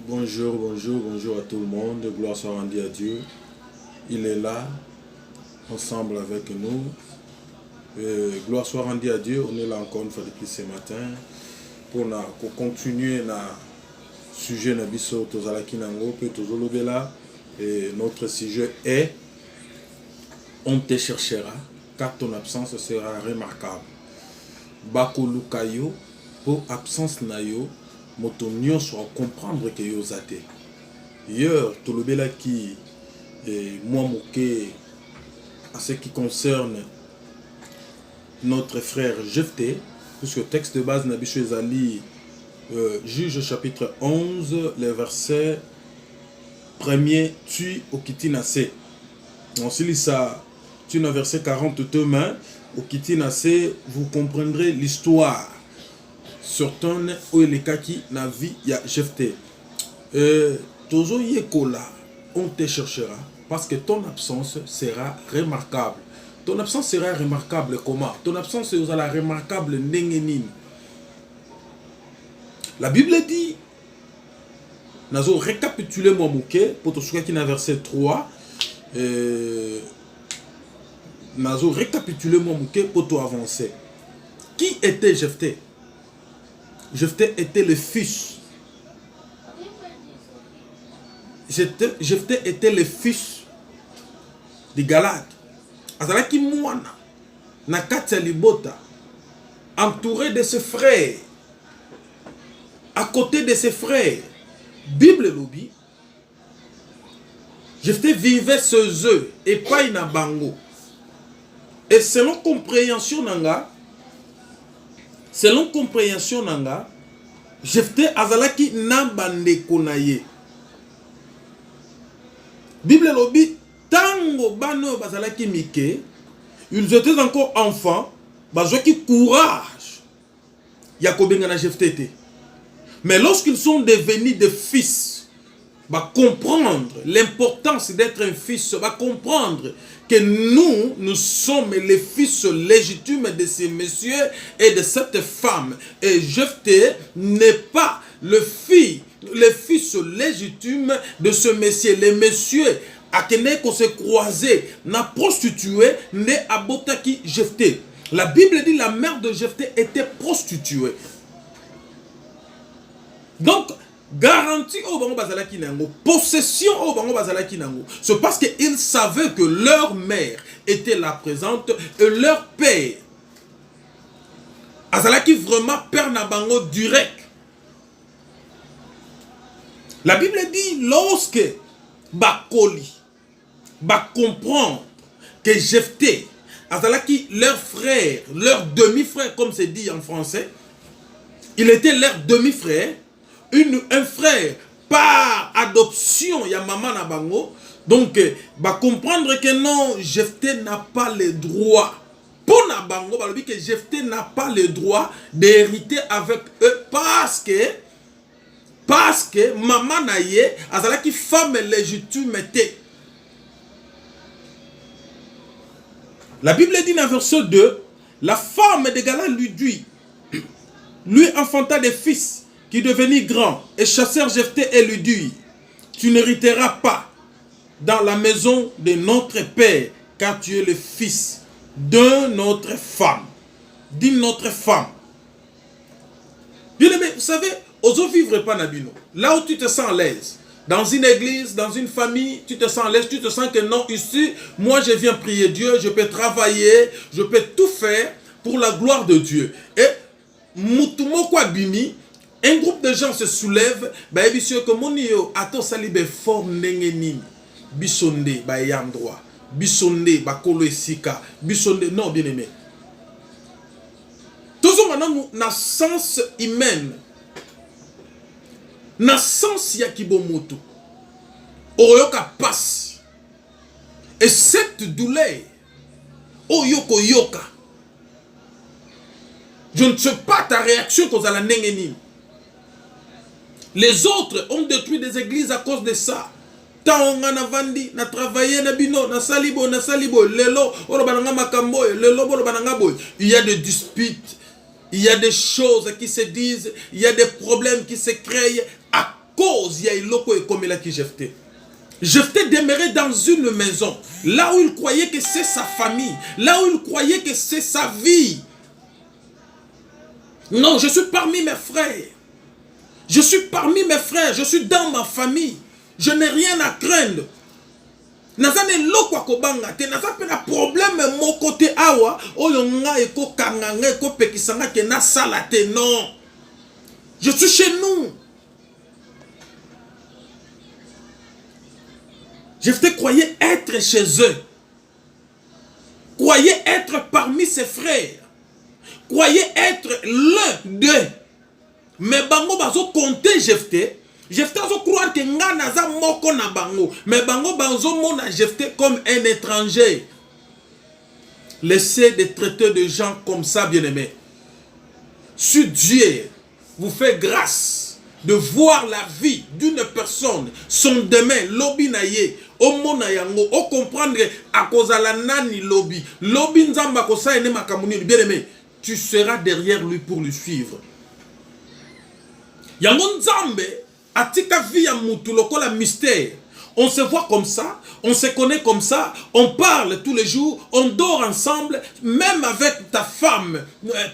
Bonjour, bonjour, bonjour à tout le monde. Gloire soit rendue à Dieu. Il est là, ensemble avec nous. Gloire soit rendue à Dieu. On est là encore une fois depuis ce matin pour continuer na sujet na biso tozalaki nango pe tozolobela. Et notre sujet est on te cherchera car ton absence sera remarquable. Bakolukayo pour absence na yo moto nyonso comprendre que yo zate. Hier tolobela qui moi moké à ce qui concerne notre frère Jephté, puisque le texte de base Nabicho Ezali Juge chapitre 11 les versets 1er tu okitinase. On se lit ça tu na verset 42 mains okitinase, vous comprendrez l'histoire surtout où il est qui na vie ya Jephté. Tozo yekola on te cherchera parce que ton absence sera remarquable. Ton absence sera remarquable comment? Ton absence sera remarquable nengenin. La Bible dit, nazo récapituler mon bouquet pour tout ce qui est dans verset 3. Nazo récapituler mon bouquet pour tout avancer. Qui était Jephté? Jephté était le fils. Jephté était le fils de Galad. Azalaki mwana na kati ya libota, entouré de ses frères, à côté de ses frères. Bible lobi, Jephté vivait ses œufs et pas na bango. Et selon compréhension nanga, Jephté azalaki na bandeko na ye. Bible lobi, tango bano bazalaki mike, ils étaient encore enfants, bazwaki courage ya kobengana Jephté. Mais lorsqu'ils sont devenus des fils, va comprendre l'importance d'être un fils, va comprendre que nous sommes les fils légitimes de ces messieurs et de cette femme. Et Jephté n'est pas le fils légitime de ce monsieur. Les messieurs à qu'on s'est croisé, n'a prostitué, n'est abotaki Jephté. La Bible dit la mère de Jephté était prostituée. Donc, garantie au bango bazalaki nango, possession au bango bazalaki nango, c'est parce qu'ils savaient que leur mère était là présente et leur père azalaki vraiment père na bango direct. La Bible dit lorsque bakoli va comprendre que Jephté azalaki leur frère, leur demi-frère comme c'est dit en français, il était leur demi-frère, un frère par adoption ya maman na bango. Donc va comprendre que non, Jephté n'a pas le droit pour na bango, va dire que Jephté n'a pas le droit d'hériter avec eux parce que maman na ye azalaki femme légitime était. La Bible dit dans verset 2, la femme de Galad lui enfanta des fils qui devenirent grands et chassèrent Jephté et lui dit, tu n'hériteras pas dans la maison de notre père car tu es le fils d'une autre femme. D'une autre femme. Bien aimé, vous savez, oso vivre pas nabino. Là où tu te sens à l'aise, dans une église, dans une famille, tu te sens à l'aise, tu te sens que non, ici, moi je viens prier Dieu, je peux travailler, je peux tout faire pour la gloire de Dieu. Et mutumo kwa bimi, un groupe de gens se soulève, bah ebisio comme on y ato salibe forme nengenini, bisonde ba yam droit, bisonde ba kolo esika, bisonde non bien aimé. Toujours maintenant na sens humain. Na sens ya kibomoto oyoka passe et cette douleur oyoko yoka, je ne sais pas ta réaction quand à la nengeni. Les autres ont détruit des églises à cause de ça. Tant on a vandi na travaillé na bino na salibo lelo oro bananga makambo lelo bolo bananga boy. Il y a des disputes, il y a des choses qui se disent, il y a des problèmes qui se créent à cause ya iloko ekomelaki Jephté. Jephté demeurait dans une maison, là où il croyait que c'est sa famille, là où il croyait que c'est sa vie. Non, je suis parmi mes frères. Je suis parmi mes frères, je suis dans ma famille. Je n'ai rien à craindre. Nazane lokwa kobanga te, nazape na problème mon côté awa, oyonga eko kanganga eko pekisanga ke na salate, non. Je suis chez nous. Jephté croyait être chez eux. Croyait être parmi ses frères. Croyait être l'un d'eux. Mais bango bazo compter Jephté. Jephté azo croire que nga naza moko na bango. Mais bango bazo mona Jephté comme un étranger. Laissez de traiter de gens comme ça, bien-aimés. Si Dieu vous fait grâce de voir la vie d'une personne, son demain, lobi na ye, o mona yango, o comprendre à cause de la nani lobi, lobi nzamba kosa ene makamuni, bien-aimé, tu seras derrière lui pour le suivre. Yango nzambe, atika vie ya mutu lokola mystère. On se voit comme ça, on se connaît comme ça, on parle tous les jours, on dort ensemble, même avec ta femme,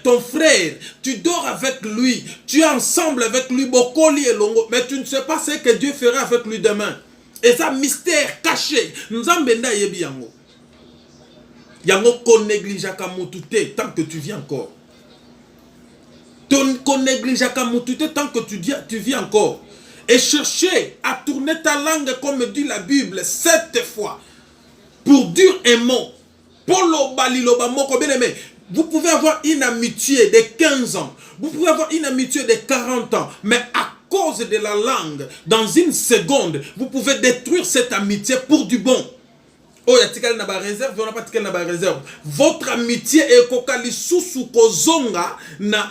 ton frère, tu dors avec lui, tu es ensemble avec lui, Bokoli et Longo, mais tu ne sais pas ce que Dieu fera avec lui demain. Et ça, mystère caché, Nzambenda yebi yango. Yango ko négligera mutute tant que tu vis encore. Qu'on négligera mutute tant que tu vis encore. Et chercher à tourner ta langue comme dit la Bible 7 fois pour dire un mot. Vous pouvez avoir une amitié de 15 ans, vous pouvez avoir une amitié de 40 ans, mais à cause de la langue, dans une seconde, vous pouvez détruire cette amitié pour du bon. Oh, ya tikali na ba réserve, on n'a pas tikali na ba réserve. Votre amitié est kokali susu kozonga na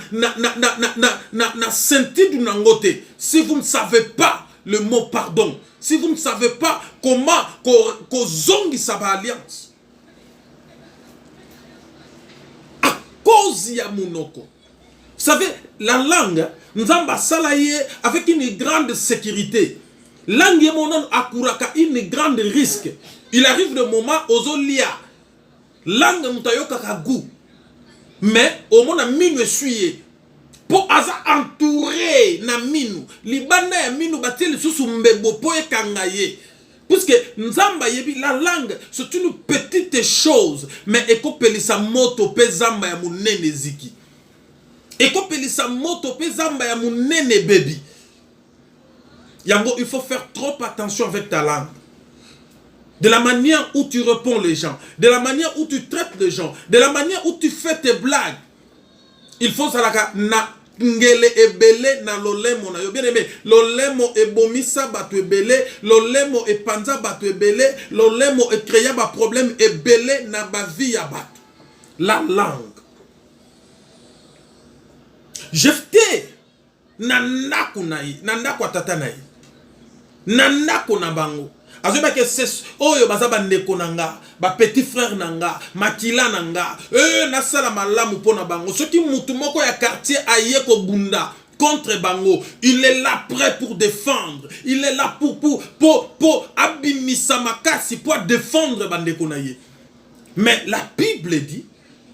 sentidu nangote. Si vous ne savez pas le mot pardon, si vous ne savez pas comment kozongi sa ba alliance. À cause ya munoko. Vous savez, la langue, nzamba salaye avec une grande sécurité. Langue monon akuraka une grande risque. Il arrive le moment aux lia langue mutayoka kagou mais au moment minu essuyer pour aza entouré na minu libanda ya minu batil susu mbebo po ekangaye puisque nzamba yebi la langue c'est une petite chose mais ekopelisa moto pe zamba ya munene ziki ekopelisa moto pe zamba ya munene baby yango il faut faire trop attention avec ta langue. De la manière où tu réponds les gens, de la manière où tu traites les gens, de la manière où tu fais tes blagues. Il faut salaka na ngele ebele na lolemo na yo bien aimé. Lolemo ebomisa batu ebele, lolemo epanza batu ebele, lolemo ekreya ba problème ebele na ba vie ya batu. La langue. Jephté na ndako na ye, na ndako atata na ye. Na ndako na bango. Azoba que c'est oyo bazaba ndeko nanga ba petit frère nanga makila nanga na sala malamu pona bango soki mutu moko ya quartier aye ko bunda contre bango il est là prêt pour défendre il est là pour abimisa makasi pour défendre bandeko na ye mais la Bible dit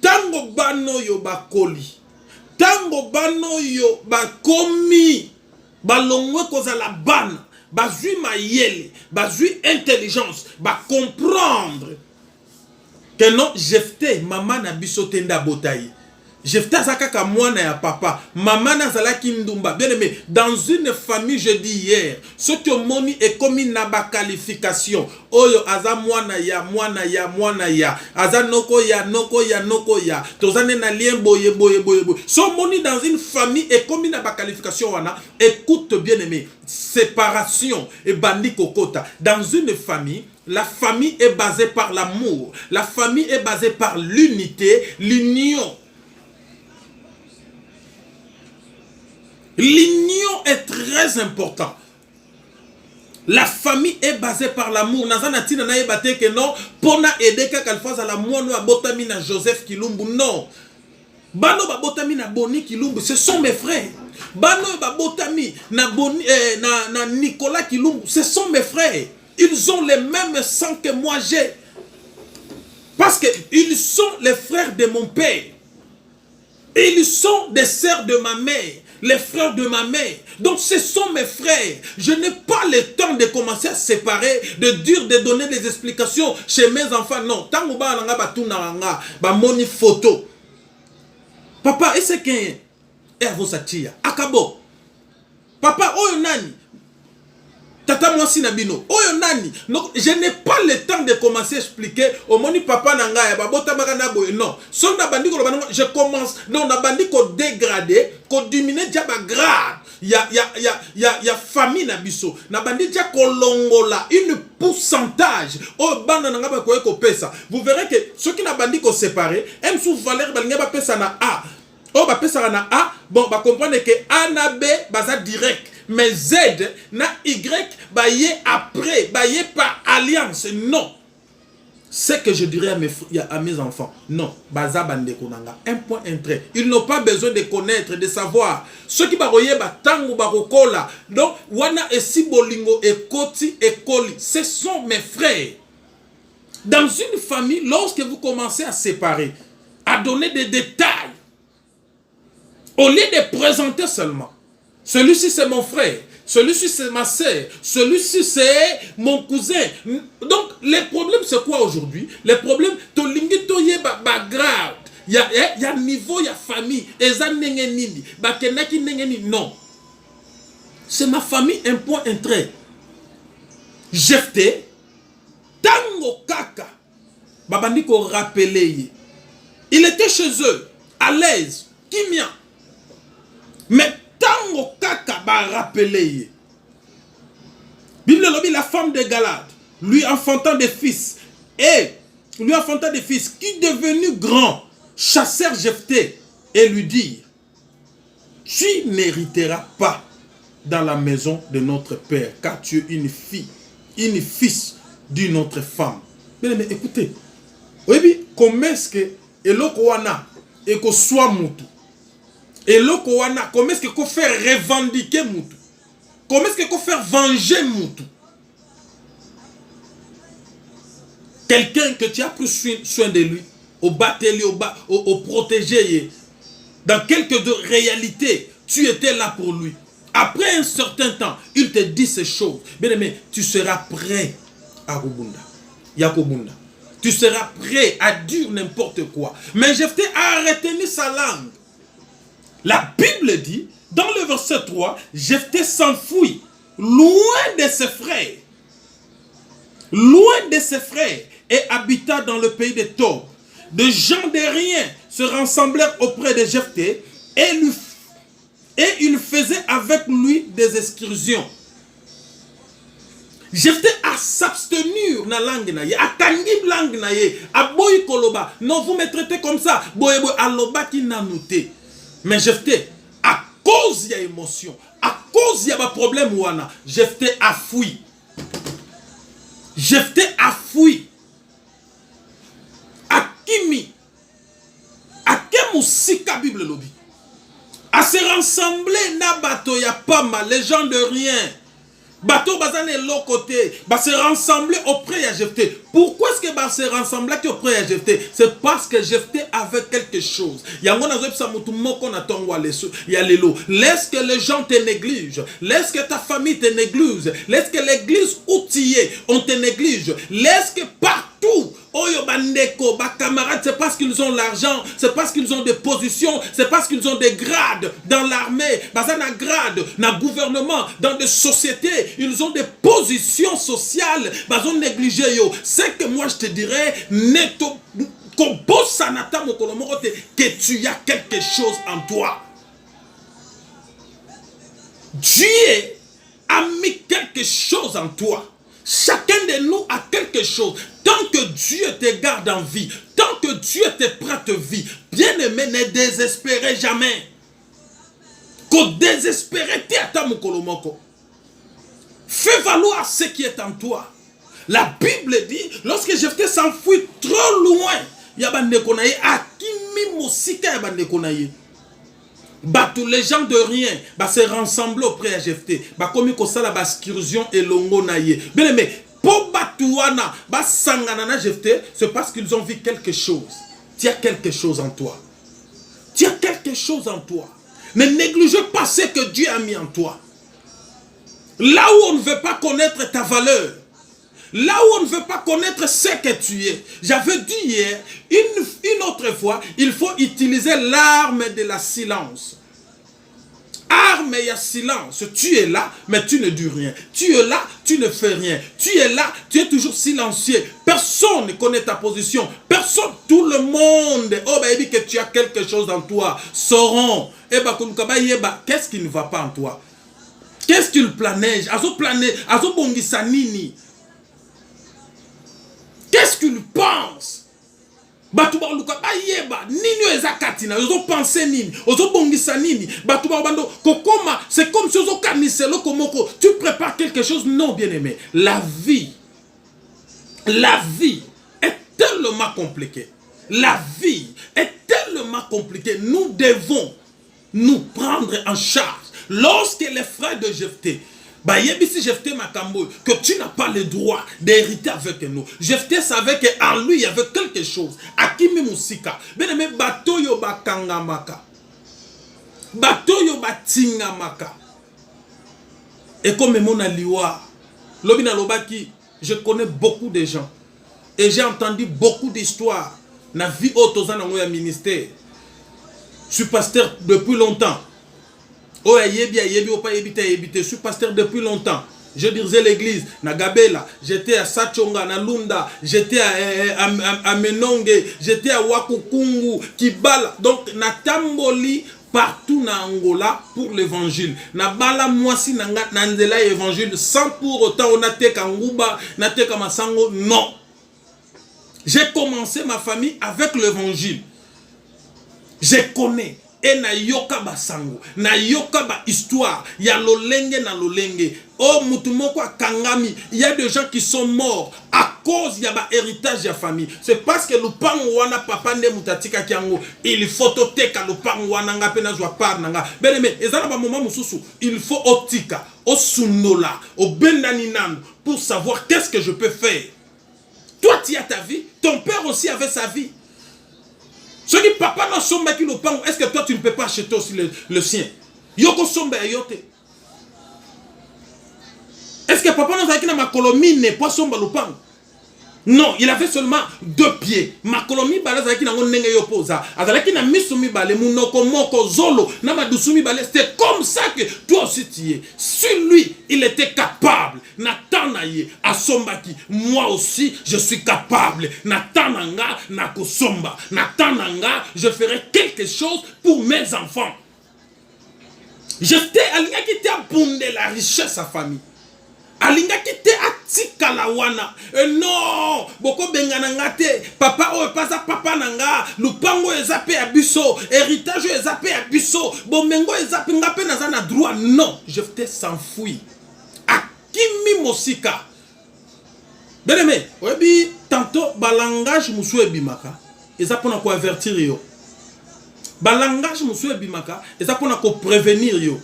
tango bano yo bakoli tango bano yo bakomi balongwe kozala bana bazui mayele, bazui intelligence, ba comprendre que non, Jephté, maman na bisotenda botaï. Jephté azakaka mwana ya papa, maman na zalaki ndumba. Bien aimé, dans une famille, je dis hier, ce que moni est commis na ba qualification. Oyo aza mwana ya, mwana ya, mwana ya. Aza noko ya, noko ya, noko ya. Tozane na lien boye, boye, boye, boye. So moni dans une famille est commis na ba qualification wana. Écoute bien aimé, séparation et bandi kokota. Dans une famille, la famille est basée par l'amour. La famille est basée par l'unité, l'union. L'union est très importante. La famille est basée par l'amour. Nazanati na naebate que non, pona edeka kalfaza la mono abotamina Joseph Kilumbu non. Bano babotami na Boni Kilumbu, ce sont mes frères. Bano Babotami, na Nicolas Kilumbu, ce sont mes frères. Ils ont les mêmes sangs que moi j'ai. Parce qu'ils sont les frères de mon père. Ils sont des sœurs de ma mère, les frères de ma mère. Donc ce sont mes frères. Je n'ai pas le temps de commencer à séparer, de donner des explications chez mes enfants. Non, tant que ba moni photo. Papa, et c'est qu'un et à vos atia. Akabo. Papa, oh nani. Tata moi sinabino. Oh nani. Donc je n'ai pas le temps de commencer à expliquer au moni papa nanga ya babota magana boy. Non. Son na bandi ko je commence. Non, na bandi ko dégrader, ko diminuer déjà ba grade. Ya famille na biso. Na bandi déjà ko longola une pourcentage. Oh banda nanga ba ko pesa. Vous verrez que ceux qui na bandi ko séparer, aiment sous valeur balinga ba pesa na A. Oh ba pesa na A. Bon ba comprendre que A na B baza direct. Mais Z na Y baye après, baye par alliance. Non. C'est que je dirais à mes enfants. Non. Baza bande konanga. Un point, un trait. Ils n'ont pas besoin de connaître, de savoir. Ceux qui baroye batangu barokola. Donc, wana esi bolingo ekoti ekoli. Ce sont mes frères. Dans une famille, lorsque vous commencez à séparer, à donner des détails, au lieu de présenter seulement, celui-ci c'est mon frère, celui-ci c'est ma sœur, celui-ci c'est mon cousin. Donc, les problèmes c'est quoi aujourd'hui? Les problèmes, to lingi to ye grave. Il y a niveau, il y a famille. Non. C'est ma famille, un point, un trait. Jephté, tango kaka, babandi ko rappelé. Il était chez eux, à l'aise, kimia. Mais tango kaka ba rappelé. Bible lobi la femme de Galade, lui enfantant des fils, et lui enfantant des fils, qui devenu grand, chassèrent Jephté et lui dirent, tu n'hériteras pas dans la maison de notre père, car tu es une fille, une fils d'une autre femme. Mais écoutez, oui, comment est-ce que Elokowana et que soit mutu? Elokowana, comment est-ce que qu'on fait revendiquer mutu? Comment est-ce que qu'on fait venger mutu? Quelqu'un que tu as pris soin de lui, au batelier, au protégé, dans quelques réalités, tu étais là pour lui. Après un certain temps, il te dit ces choses. Bien aimé, tu seras prêt à Rubunda. Yakobunda. Tu seras prêt à dire n'importe quoi. Mais Jephté a retenu sa langue. La Bible dit, dans le verset 3, Jephté s'enfuit loin de ses frères. Loin de ses frères. Et habita dans le pays de Tob. De gens de rien se rassemblèrent auprès de Jephté et il faisait avec lui des excursions. Jephté a s'abstenir na langue na ye, a tangi langue na ye, a boy koloba. Non, vous me traitez comme ça. Boy boy aloba qui n'a noté. Mais Jephté, à cause y a émotion, à cause y a pas problème wana, Jephté a fui. Jephté a fui. A kimi, a kemusika Bible lobby. À se rassembler na bateau y a pas mal, les gens de rien. Bateau bazane l'autre côté, bah se rassembler auprès de Jephté. Pourquoi est-ce que bah se rassembler auprès de Jephté? C'est parce que Jephté avait quelque chose. Il y a laisse que les gens te négligent, laisse que ta famille te néglige, laisse que l'église outillée on te néglige, laisse que partout Oyo bandeko, ba camarades, c'est parce qu'ils ont l'argent, c'est parce qu'ils ont des positions, c'est parce qu'ils ont des grades dans l'armée, bazana grade, dans le gouvernement, dans des sociétés, ils ont des positions sociales, bazon négligé yo. C'est que moi je te dirais, neto, que tu as quelque chose en toi. Dieu a mis quelque chose en toi. Chacun de nous a quelque chose. Tant que Dieu te garde en vie, tant que Dieu te prête vie, bien aimé, ne désespérez jamais. Ko désespérer te atamu kolomoko. Fais valoir ce qui est en toi. La Bible dit, lorsque Jephté s'enfuit trop loin, yabande konaye akimi mosika yabande konaye. Bah, tous les gens de rien, bah, se rassembler auprès de Jephté. Bah, comme il ça la excursion et longo naïe. Bien aimé, pour Batouana, bah, Sanganana Jephté, c'est parce qu'ils ont vu quelque chose. Tu as quelque chose en toi. Tu as quelque chose en toi. Ne néglige pas ce que Dieu a mis en toi. Là où on ne veut pas connaître ta valeur, là où on ne veut pas connaître ce que tu es. J'avais dit hier, une autre fois, il faut utiliser l'arme de la silence. Arme et silence. Tu es là, mais tu ne dis rien. Tu es là, tu ne fais rien. Tu es là, tu es toujours silencieux. Personne ne connaît ta position. Personne, tout le monde, oh, bah, il dit que tu as quelque chose en toi. Sauront. Qu'est-ce qui ne va pas en toi? Qu'est-ce que tu le planèges? Qu'est-ce qu'il pense? C'est comme si tu prépares quelque chose. Non, bien aimé. La vie est tellement compliquée. La vie est tellement compliquée. Nous devons nous prendre en charge. Lorsque les frères de Jephté, Jephté Makambo, que tu n'as pas le droit d'hériter avec nous. Jephté savait qu'en lui, il y avait quelque chose. Akimi Musika. Bien aimé, bato yo bakangamaka. Bato yo batingamaka. Et comme mon aliwa, Lobina Lobaki, je connais beaucoup de gens. Et j'ai entendu beaucoup d'histoires. Na vie autosan dans mon ministère. Je suis pasteur depuis longtemps. Oh, je suis pasteur depuis longtemps. Je dirigeais l'église, na Gabela, j'étais à Sachonga, na Lunda, j'étais à Menonge, j'étais à Wakukungu, Kibala. Donc, na Tamboli, partout na Angola pour l'évangile. Na Bala Mwasi, na Nandela évangile, sans pour autant, on a été Kanguba, na te Kamasango, non. J'ai commencé ma famille avec l'évangile. Je connais. Et na yoka basango, na yoka ba histoire, ya lolenge na lolenge. Oh mutumoko kangami, il y a des gens qui sont morts à cause ya ba héritage ya famille. C'est parce que lupango wana papa nde mutatika kiango, il faut toteka lupango wana nga pena zwa par nanga. Beneme, ezana ba moment mususu, il faut otika, osunola, obendani nando pour savoir qu'est-ce que je peux faire. Toi tu as ta vie, ton père aussi avait sa vie. Ce qui papa n'a somba qui le pango, est-ce que toi tu ne peux pas acheter aussi le sien? Yoko somba yote. Est-ce que papa n'a pas ma colonie n'est pas somba le pango? Non, il avait seulement 2 pieds. Ma colonie balazaki na ngonenge yopoza. Azalaki na misumi bale munoko moko zolo na madusumi bale. C'est comme ça que toi aussi tu es. Sur lui, il était capable. Natanaye asombaki. Moi aussi, je suis capable. Natananga nakosomba. Natananga, je ferai quelque chose pour mes enfants. J'étais à qui t'a abondé la richesse à famille. Alinga kite atika la wana. Non, boko bengana ngate. Papa o pasa papa nanga. Lupango ezape abiso. Héritage ezape abiso. Bomengo ezape ngape nazana droit. Non, je t'ai s'enfoui. Akimi Mosika. Bien aimé, obi tantôt balangage musu ebimaka. Ezape na ko avertir yo. Balangage musu ebimaka. Ezape na ko prévenir yo.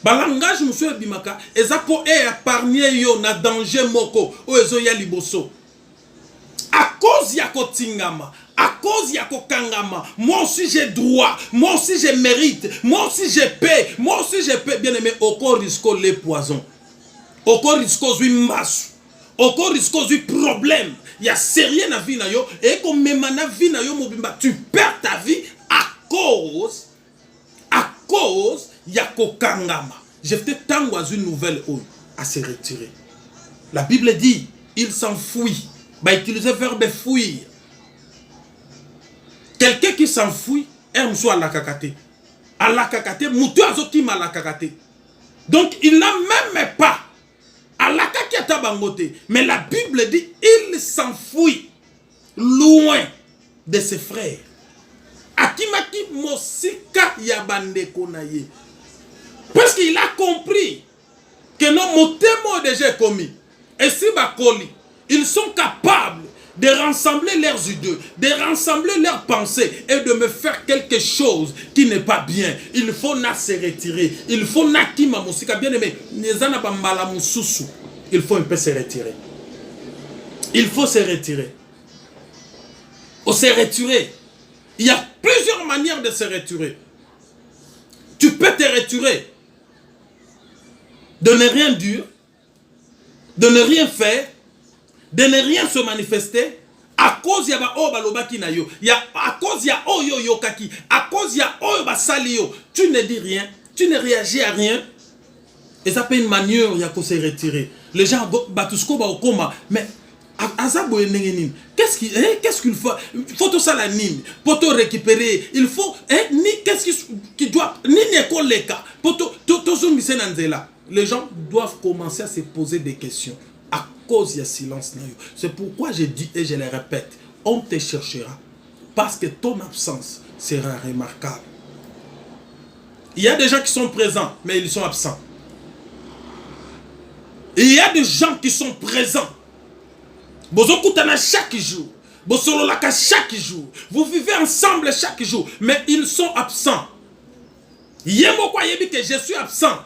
Balangage monsieur bimaka ezapo épargner yo na danger moko o ezo ya liboso à cause ya kotingama, à cause ya kokangama. Moi aussi j'ai droit, moi aussi je mérite, moi aussi je paie, moi aussi je paie. Bien aimé, oko risque les poisons, oko risque zui masu, oko risque zui problème. Ya sérieux na vie na yo et comme même na vie na yo mobimba, tu perds ta vie à cause Yako Kangama. Jephté tango à une nouvelle eau à se retirer. La Bible dit, il s'enfuit. Bah, utiliser le verbe fuir. Quelqu'un qui s'enfuit, aime soit à la kakate. À la kakate, moutou azokim à la kakate. Donc, il n'a même pas à la kakata bangote. Mais la Bible dit, il s'enfuit loin de ses frères. Akimaki Mosika Yabande Konaye. Parce qu'il a compris que nos motémo déjà commis. Et si Bakoli, ils sont capables de rassembler leurs idées, de rassembler leurs pensées et de me faire quelque chose qui n'est pas bien. Il faut se retirer. Il faut bien aimé. Il faut un peu se retirer. Il faut se retirer. On se retirer. Il y a plusieurs manières de se retirer. Tu peux te retirer de ne rien dire, de ne rien faire, de ne rien se manifester à cause ya ba o balobaki na yo, à cause ya o yo yokaki, à cause ya o ba sali yo. Tu ne dis rien, tu ne réagis à rien. Et ça peut une manière ya ko se retirer. Les gens batusko ba okoma, mais qu'est-ce qu'il faut? Faut tout ça la nime, pour te récupérer. Il faut ni qu'est-ce qui doit ni l'école les cas. Pour tout les gens doivent commencer à se poser des questions à cause du silence. C'est pourquoi je dis et je le répète, on te cherchera parce que ton absence sera remarquable. Il y a des gens qui sont présents, mais ils sont absents. Il y a des gens qui sont présents. Bozokutana chaque jour. Bosololaka chaque jour. Vous vivez ensemble chaque jour, mais ils sont absents. Yemoko yebi que je suis absent.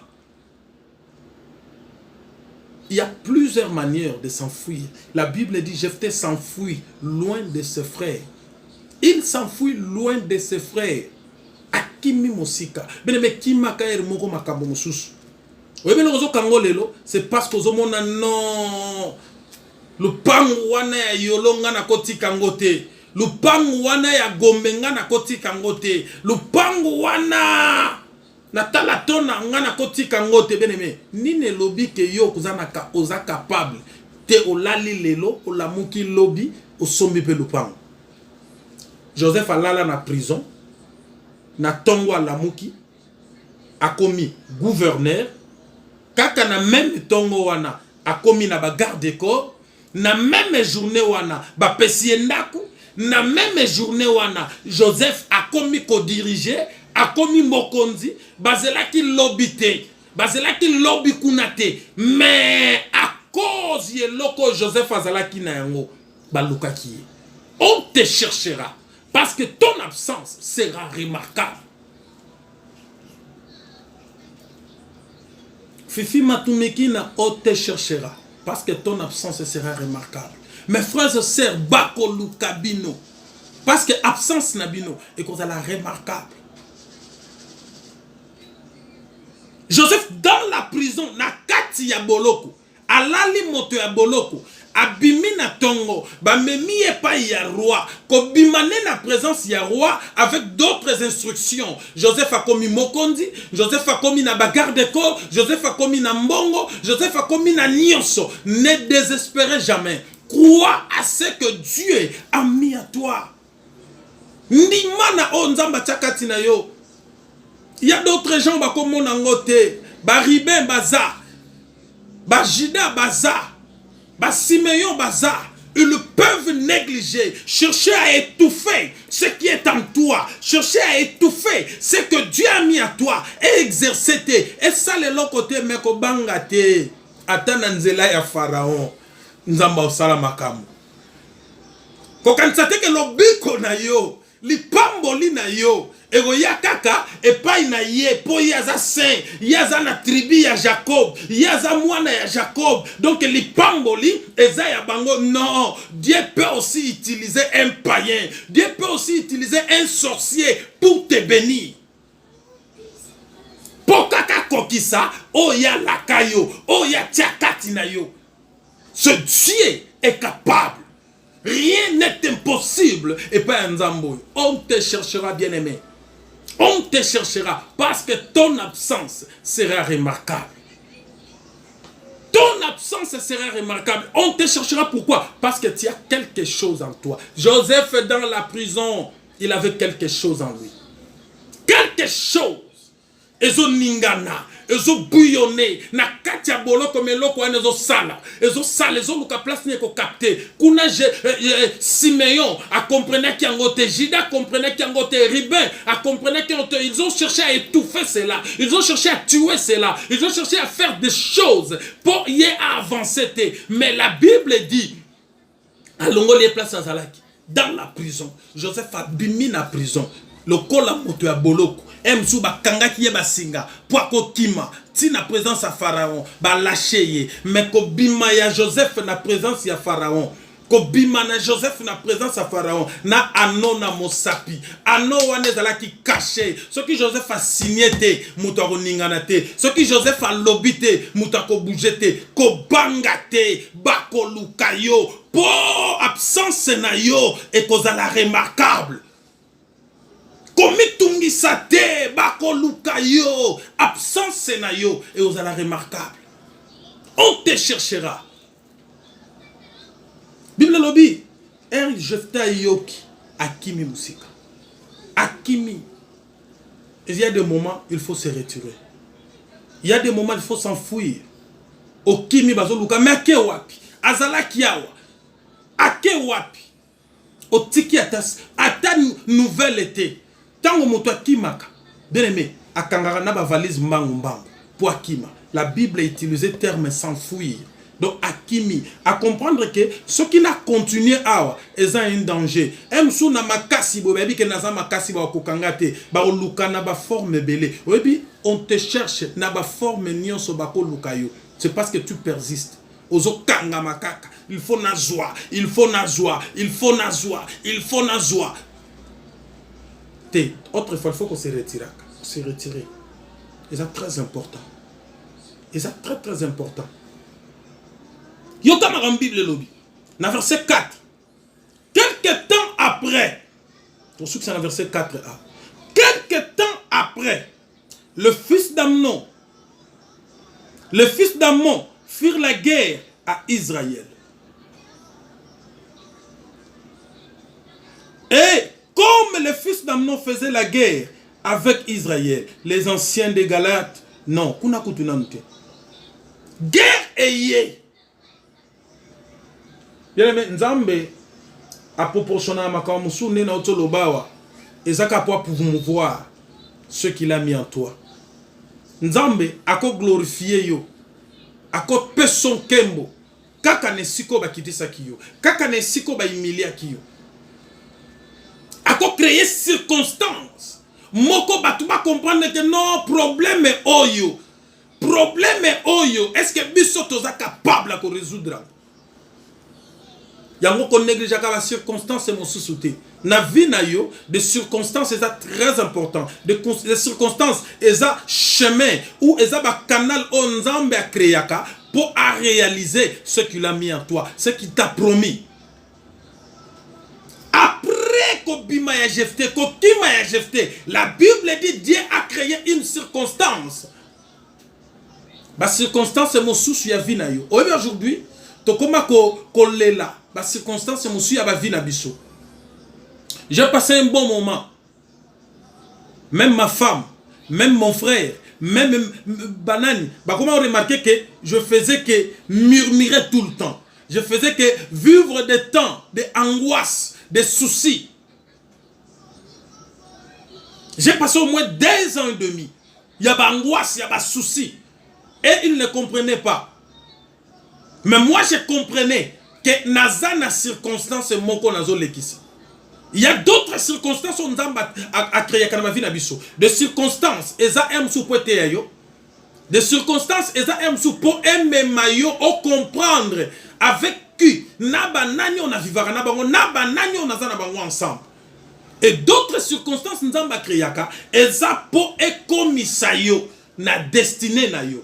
Il y a plusieurs manières de s'enfuir. La Bible dit Jephthé s'enfuit loin de ses frères. Il s'enfuit loin de ses frères. Akimi mosika. Mais kimaka moko makambo mosusu. Oui, mais le kango lelo, c'est parce que ozomona non. Lupangu wana ya yolonga na koti kangote. Lupangu wana ya gombenga na koti kangote. Lupangu wana na talatona ngana koti kangote. Beneme, nine lobby ke yo kuzanaka oza capable. Te olali lelo, olamuki lobby, osombi pe lupangu. Joseph alala na prison. Na tongo alamuki. Akomi gouverneur. Kaka na même tongo wana. Akomi na ba garde corps. Na même journée wana ba pesiendaku, na même journée wana Joseph a commis co-dirigé, a commis mokonzi, bazelaki lobité, bazelaki lobby kunate, mais à cause ye loko Joseph azalaki na yango balukaki. On te cherchera parce que ton absence sera remarquable. Fifi Matumeki na on te cherchera. Parce que ton absence sera remarquable. Mes frères et sœurs, Bakolu Kabino. Parce que absence Nabino est qu'on a la remarquable. Joseph dans la prison, na kati ya boloko, alali moto ya boloko, abimi na tongo, ba memi epa ya roi, ko bimane na présence ya roi avec d'autres instructions. Joseph a commis mokondi, Joseph a commis na bagarre de corps, Joseph a commis na mbongo, Joseph a commis na nyonso. Ne désespérez jamais. Crois à ce que Dieu a mis à toi. Ndimana o nzamba chakati na yo. Il y a d'autres gens ba comme mon angote, ba Ribin baza, ba Jida baza. Siméon Bazar, ils peuvent négliger, chercher à étouffer ce qui est en toi, chercher à étouffer ce que Dieu a mis à toi et exercer. Et ça, le long côté, mais ko bangate, atananzela ya Pharaon, nzamba osala makamu. Ko kansate ke lobiko na yo, lipamboli na yo, ego ya kaka, epai na ye, po yaza saint, yaza na tribu ya Jacob, yaza mwana ya Jacob, donc lipamboli, eza ya bango, non, Dieu peut aussi utiliser un païen, Dieu peut aussi utiliser un sorcier pour te bénir. Pokaka kokisa, oya lakayo, oya tiakati na yo. Ce Dieu est capable. Rien n'est impossible. Et pas un zamboy. On te cherchera, bien-aimé. On te cherchera parce que ton absence sera remarquable. Ton absence sera remarquable. On te cherchera pourquoi? Parce que tu as quelque chose en toi. Joseph dans la prison, il avait quelque chose en lui. Quelque chose. Ezo ningana, ezo bouillonné, na katia bolo comme eloko ane ezo sala, ezo luka place ne ko capté. Kuna Siméon a comprenait qu'il y Jida comprenait qu'il y Ribin a comprenait qu'ils ont cherché à étouffer cela, ils ont cherché à tuer cela, ils ont cherché à faire des choses pour y avancer. Mais la Bible dit, alongo les places azalaki dans la prison. Joseph a bimi na prison. Le kola moto ya boloko. Emsu ba kangaki ye basinga. Poako kima. Ti na présence à Pharaon. Ba lâché ye. Mais ko bima ya Joseph na présence ya Pharaon. Ko bima na Joseph na présence à Pharaon. Na ano na mosapi. Ano wane zalaki caché. Ce qui Joseph a signé te. Muto ko ningana te. Ce qui Joseph a lobby te. Muto ko bougé te. Ko banga te. Bako lukayo. Po absence na yo. Et kozala remarquable. Komitungi sate, bako luka yo, absence na yo, et aux ala remarquable. On te cherchera. Bible lobby, Jephthah yoki, akimi musika. Akimi. Il y a des moments, il faut se retirer. Il y a des moments, il faut s'enfuir. Okimi bazo luka, mais ake wapi, azala kiawa, ake wapi, otiki atas, ata nouvelle été. Tango moto akimaka, bien aimé, akangara na ba valise mbangu mbangu pour akima. La Bible a utilisé le terme s'enfuir. Donc akimi, à comprendre que ce qui n'a continué à est un danger. Emsu na makasi bo bebi ke naza makasi ba kokangate, ba luka na ba forme belé. Obi, on te cherche na ba forme nyonso ba ko lukayo. C'est parce que tu persistes. Ozo kanga makaka, il faut na joie, il faut na joie, il faut na joie, il faut na joie. Autrefois, il faut qu'on se retire. Se retirer. Et c'est très important. Et c'est très très important. Yokama en Bible lobby. Dans verset 4. Quelque temps après. Pour ceux qui sont dans verset 4a. Quelque temps après. Le fils d'Amnon. Le fils d'Ammon firent la guerre à Israël. Et comme les fils d'Amnon faisaient la guerre avec Israël, les anciens des Galates, non, guerre ayée. Bien aimé, Nzambe a proportionné à Makamusu, Nena Otolobawa, et Zaka pour promouvoir ce qu'il a mis en toi. Nzambe a glorifié yo, a peson kembo, kaka ne siko ba kitisa kiyo, kaka ne siko ba imilia kiyo. A créer circonstances. Moko batuba comprendre que non, problème est oyo. Problème est oyo. Est-ce que bisoto est capable de résoudre? Yango ko néglige la circonstance et mon sous-souté. Na vie na yo, des circonstances est très important. Des circonstances est un chemin ou est un canal onzambe a créé pour réaliser ce qu'il a mis en toi, ce qu'il t'a promis. La Bible dit Dieu a créé une circonstance. La circonstance est mon souci à vie. Aujourd'hui, la circonstance est mon souci à vie. J'ai passé un bon moment. Même ma femme, même mon frère, même Banani. Comment remarquer que je faisais que murmurer tout le temps. Je faisais que vivre des temps, des angoisses, des soucis. J'ai passé au moins 2 ans et demi. Il y a des angoisses, il y a des soucis. Et ils ne comprenaient pas. Mais moi, je comprenais que naza na circonstance moko nazo lekisi. Il y a d'autres circonstances où on a créé ma vie nabiso. Des circonstances, eza emsu poete yo. Des circonstances, eza emsu po aimer mayo au comprendre avec qui naba nani on a vivara na bango naba nani on a za na bango ensemble. Et d'autres circonstances nzamba kreyaka eza po ekomisa yo na destinée na yo.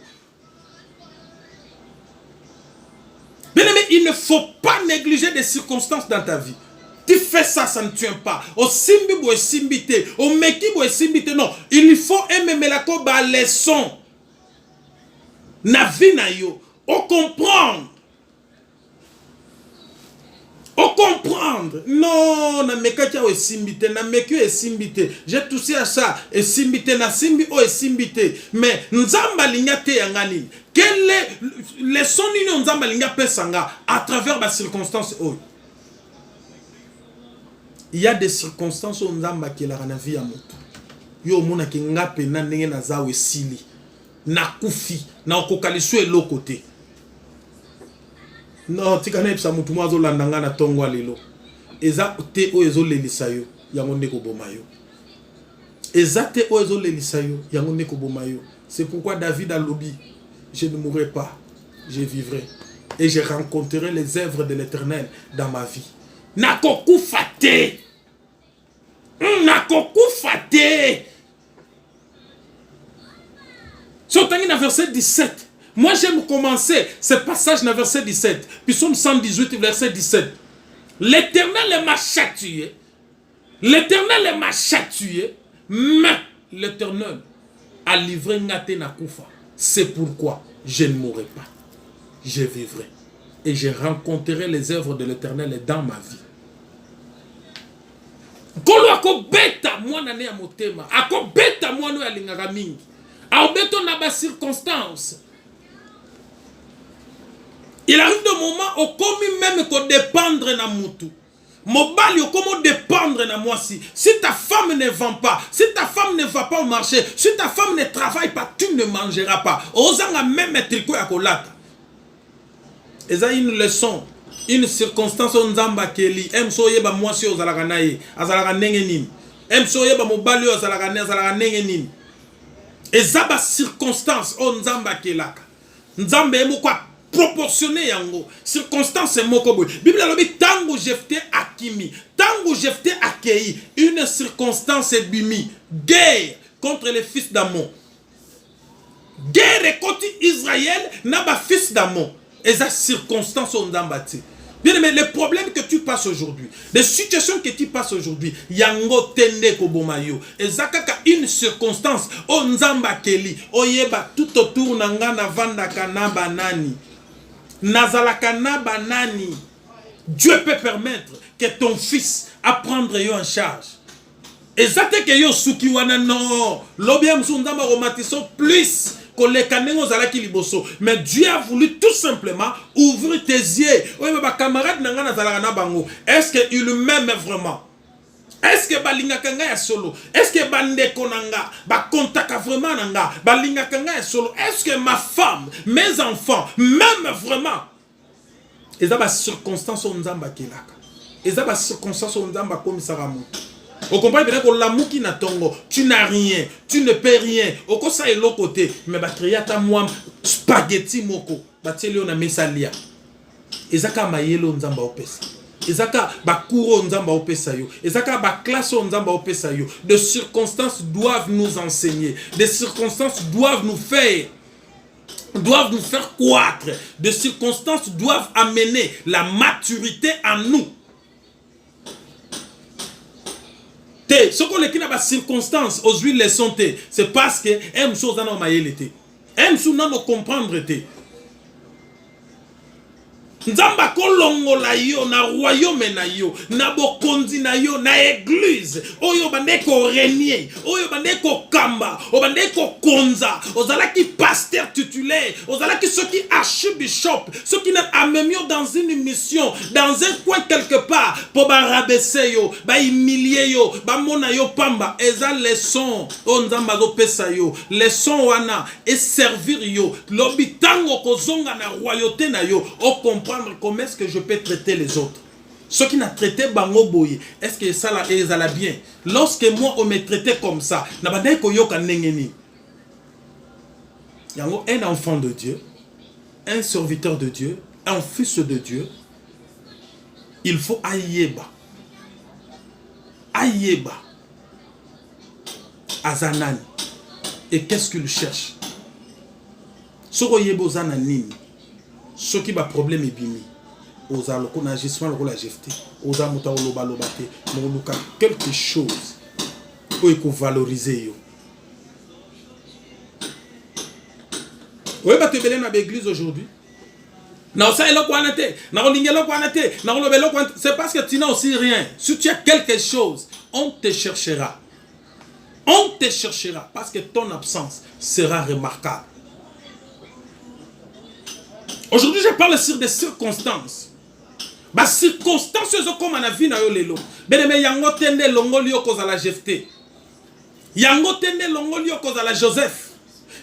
Bien aimé, il ne faut pas négliger des circonstances dans ta vie. Tu fais ça, ça ne tient pas. Au simbi bo simbité, au meki bo simbité, non. Il faut aimer la koba leçon. Na vie na yo, au comprendre. Au comprendre. Non, na mekacha o simbité, na meki o simbité. J'ai touché à ça, et simbité na simbi o simbité. Mais nzamba lignate yangani. Quelle est les sons ni nzamba linga pesanga à travers les circonstances oh. Il y a des circonstances où nzamba qui la na vie à moto. Yo mona ki ngape na ndenge na zawe sili. Na kufi, na okokaliso elo côté. Non, tikana epsa mutu mwa zo landanga na tongo lelo. Eza te o ezo lelisa yo, yango ndeko boma yo. Eza te o ezo lelisa yo, yango ndeko boma yo. C'est pourquoi David a lobby, je ne mourrai pas, je vivrai. Et je rencontrerai les œuvres de l'Éternel dans ma vie. Nakoku fate. Nakoku fate. Sotangi na verset 17. Moi j'aime commencer ce passage dans verset 17. Puis Psaume 118, verset 17. L'Éternel m'a châtié. L'Éternel m'a châtié. Mais l'Éternel a livré Ngate Nakoufa. C'est pourquoi je ne mourrai pas. Je vivrai. Et je rencontrerai les œuvres de l'Éternel dans ma vie. Kolo ako beta mwana ne ya motema. Ako beta mwana ya lingaka mingi. Ako beto na ba circonstance. Il arrive de moment au commis même qu'on dépendre na mutu. Mobali au comment dépendre na moi si. Si ta femme ne vend pas, si ta femme ne va pas au marché, si ta femme ne travaille pas, tu ne mangeras pas. Osanga même tricot ya kolata. Et ça une leçon, une circonstance on nzamba keli. Em so yeba moi si ozalaka naye, azalaka ndenge nini. Em so yeba mobali ozalaka ndenge nini. Et ça ba circonstance on nzamba kelaka. Nzambe emo kwa proportionné yango circonstance moko boy Bible lobi tango Jephté akimi tango Jephté akei une circonstance bimi guerre contre les fils d'Amon, guerre contre Israël na ba fils d'Amon. Et ça circonstance on d'ambati. Bien aimé, les problèmes que tu passes aujourd'hui, les situations que tu passes aujourd'hui, yango tende kobomayo. Et ça kaka une circonstance on nzamba keli oyeba tout autour nanga na vanda kana banani. Nazalakana banani. Dieu peut permettre que ton fils apprendre yo en charge. Et ça te que yo suki wana non. Lobia msundamba romatiso plus que les kanengo zalaki liboso. Mais Dieu a voulu tout simplement ouvrir tes yeux. Oui, mais ma camarade nanga nazalakana bango. Est-ce qu'il m'aime vraiment? Est-ce que balinga kanga ya solo? Est-ce que bande konanga ba contacta vraiment nanga balinga kanga ya solo? Est-ce que ma femme, mes enfants m'aiment vraiment? Et ça ba circonstance on nzamba kelaka. Et ça ba circonstance on nzamba komisaka mutu. Au comprenez bien que l'amour qui n'a tongo, tu n'as rien, tu ne peux rien. Au côté ça est l'autre côté, mais ba créer ta moi spaghetti moko, ba teli on a mesalia. Et ça ka mayelo nzamba opesa. Ezaka bakuro nzamba opesa yo. Ezaka baklasse nzamba opesa yo. Des circonstances doivent nous enseigner. Des circonstances doivent nous faire croître. Des circonstances doivent amener la maturité en nous. Ce qu'on est qui n'a pas circonstances aujourd'hui les sont c'est parce que aime chose dans nos maïles aime sous nous comprendre Nzamba kolongola yo na royaume na yo na bokonzi na yo na église oyo bandeko régner oyo bandeko kamba o bandeko konza ozalaki pasteur titulaire ozalaki ceux qui archbishop ceux qui n'a amené dans une mission dans un coin quelque part pour ba rabaisser yo ba humilier yo ba mona yo pamba eza leçon o nzamba zo pesa yo leçon wana et servir yo lobitango kozonga na royauté na yo o comprendre comment est-ce que je peux traiter les autres. Ceux qui n'ont traité bango boye, est-ce que ça là bien? Lorsque moi on me traitait comme ça, un enfant de Dieu, un serviteur de Dieu, un fils de Dieu, il faut ayeba, azanani. Et qu'est-ce qu'il cherche? Soroyebo zananini. Ce qui va problème est bimi. Oza loko na gisement loko la Jephté. Oza muta oloba lobate. Moluka quelque chose. Pour qu'on valoriser yo. Oui, bah tu es dans l'église aujourd'hui. Non, ça est là quoi n'était. Non, l'ingélo quoi n'était. Non, le vélo quoi. C'est parce que tu n'as aussi rien. Si tu as quelque chose, on te cherchera. On te cherchera parce que ton absence sera remarquable. Aujourd'hui, je parle sur des circonstances. Bah circonstances comme on a vu dans lelo. Ben mais yango tende longolio cause à la Jephté. Yango tende longolio cause à la Joseph.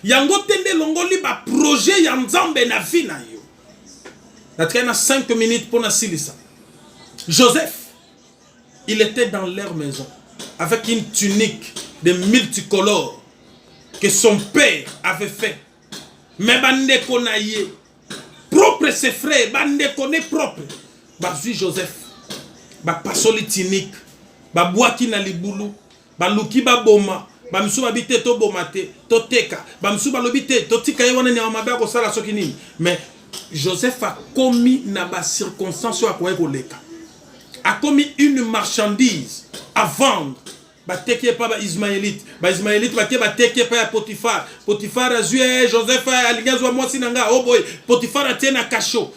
Yango tende longoli ba projet yanzambe na vie na yo. a 5 minutes pour Nassilissa. Joseph, il était dans leur maison avec une tunique de multicolores que son père avait fait. Mais bande konaye propre ses frères, bande koné propre. Bazui Joseph, ba pasoli tunique, ba boaki na libulu, ba luki ba boma, ba misu ba bite to bomate, to teka, ba misu ba lobite to tika yewana ne mabe ko sala soki nini. Mais Joseph a commis na ba circonstance à quoi koleka. A commis une marchandise à vendre. Ba teke pa ba Ismaélite, ba Ismaélite ba ke ba teke pa ya Potiphar. Potiphar a zué Joseph a alingazwa mwasi nanga, oh boy, Potiphar a tiena cachot.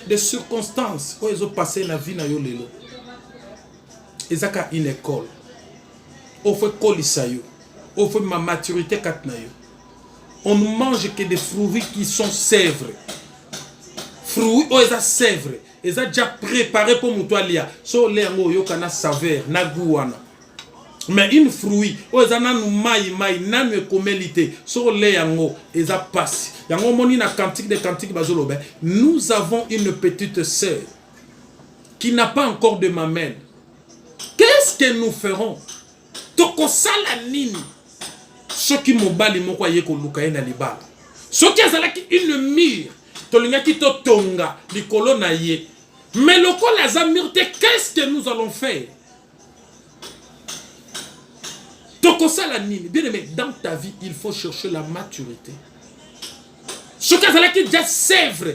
Des circonstances quand ils ont passé la vie na yo lelo. Ezaka une école. On fait colisayo. On fait ma maturité katnayo. On ne mange que des fruits qui sont sèvres. Fruits oh eza sèvres. Ils ont déjà préparé pour Moutoualia. So le yango yokana saveur na gouana. Mais une fruit, ils ont nous maï na nous komelité. So le yango ils ont passé. Yango moni na cantique de cantique bazolobe. Nous avons une petite sœur qui n'a pas encore de mamelle. Qu'est-ce que nous ferons? Toko sala nini? Ceux qui mobali moko yeko luka na libala. Ceux qui azalaki une mire. Tolingaki to tonga likolo na ye. Mais le col a zamirte, qu'est-ce que nous allons faire? Bien aimé, dans ta vie, il faut chercher la maturité. Ce qui est déjà sèvre,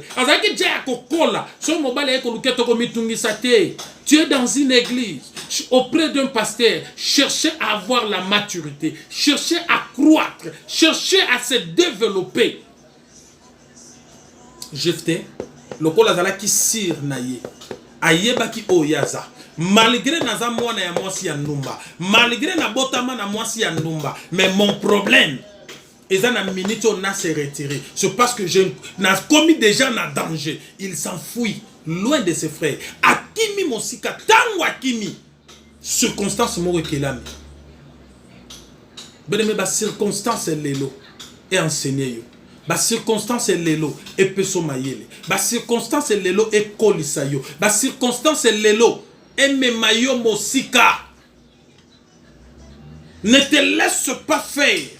tu es dans une église, auprès d'un pasteur, cherchez à avoir la maturité, cherchez à croître, cherchez à se développer. Jephté, le col a qui sire naye, ayeba ki oyaza. Malgré naza mwana ya mwasi ya numba, malgré na botama na mwasi ya numba, mais mon problème, et na minute on a se retiré. C'est parce que je n'ai commis déjà un danger. Il s'enfuit loin de ses frères. Akimi mosika tango akimi. Circonstance mo rekelami. Beneme ba circonstance lelo et enseigner yo. Ba circonstance lelo et peso mayele. Ba circonstance lelo et kolisa yo. Ba circonstance lelo et memayo mosika. Ne te laisse pas faire.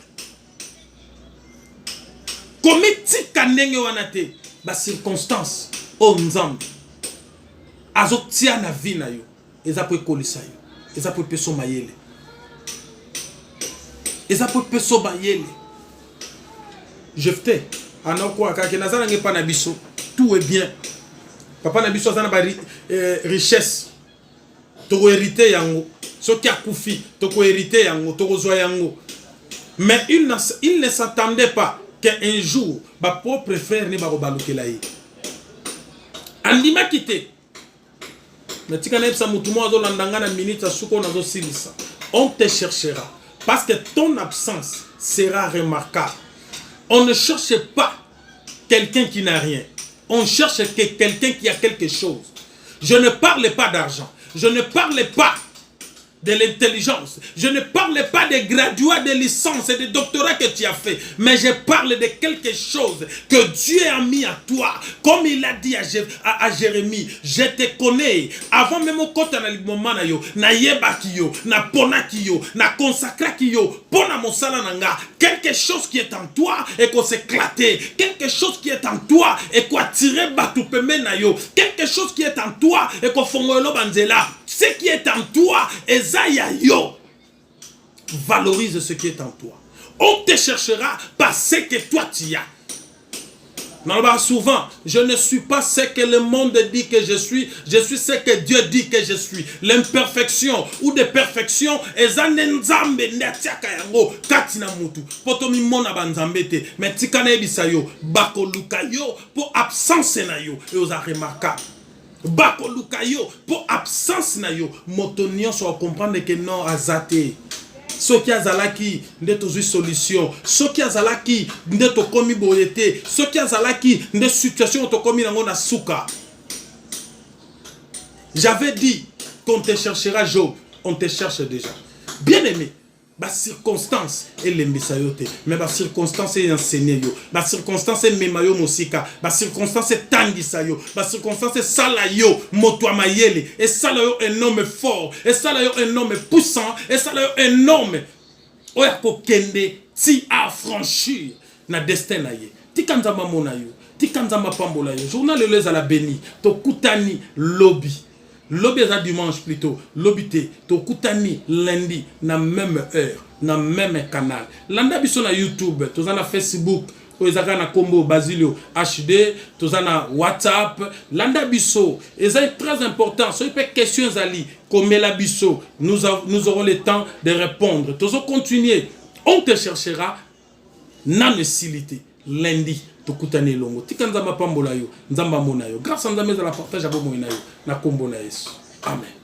Comme tika ndenge wana te ba circonstance o nzambe azotia na vie na yo eza po ekolisa yo eza po peso mayele eza po peso mayele Jephté anoko akake nazana ngepa na biso tout est bien papa na biso azana ba richesse toko hérité yango soki akufi toko hérité yango toko zwa yango mais il ne s'attendait pas qu'un jour, ma propre frère ne va pas baluke la ye. Andima kite. Mais tu connais ça, moutouma zo landanga na minute suko na zo silisa. On te cherchera parce que ton absence sera remarquable. On ne cherche pas quelqu'un qui n'a rien. On cherche quelqu'un qui a quelque chose. Je ne parle pas d'argent. Je ne parle pas de l'intelligence. Je ne parle pas des graduats, de licences et de doctorats que tu as fait, mais je parle de quelque chose que Dieu a mis à toi. Comme il a dit à Jérémie, je te connais. Avant même au côté na moment na yo, na yeba kiyo, na pona kiyo, na consacra kiyo, pona mosala nanga. Quelque chose qui est en toi et qu'on s'éclater. Quelque chose qui est en toi et qu'on attirer batupeme na yo. Quelque chose qui est en toi et qu'on fongolo banzela. Ce qui est en toi, Esaïa yo, valorise ce qui est en toi. On te cherchera par ce que toi tu as. Non, souvent, je ne suis pas ce que le monde dit que je suis ce que Dieu dit que je suis. L'imperfection ou de perfection, ezanenzambe ndatiaka yango katina mutu. Potomi mona banzambete, mais tikana ebisa yo, bako luka yo, pour absence na yo, et osa remarquable. Bako lukayo pour absence na yo motonio so comprendre que non azate ce qui azalaki ndeto zui solution ce qui azalaki ndeto komi boyete ce qui azalaki nde situation to komi nango na suka. J'avais dit qu'on te cherchera Job, on te cherche déjà. Bien aimé, ba circonstance elembisa yo te, mais ba circonstance enseigner yo, ba circonstance mema yo mosika, ba circonstance tangisa yo, ba circonstance sala yo moto amayele, et sala yo un homme fort, et sala yo un homme puissant, et sala yo un homme oya kokende ti affranchir na destin na ye. Tika nzamba mona yo, tika nzamba pambola yo. Journal le les à la béni, to kutani lobby. Lobby est dimanche plutôt, lobby te, to kutani lundi, na même heure, na même canal. Landa biso na YouTube, to na Facebook, to ezaka na combo Basilio HD, to na WhatsApp. Landa biso, c'est très important. So peut questions ali, comme la biso, nous aurons le temps de répondre. To continuer, on te cherchera na necessité lundi. Tokutane longo tika nzamba pambola yo nzamba mona yo grâce à nzambe za la partage abo moina yo na kombo na Yesu amen.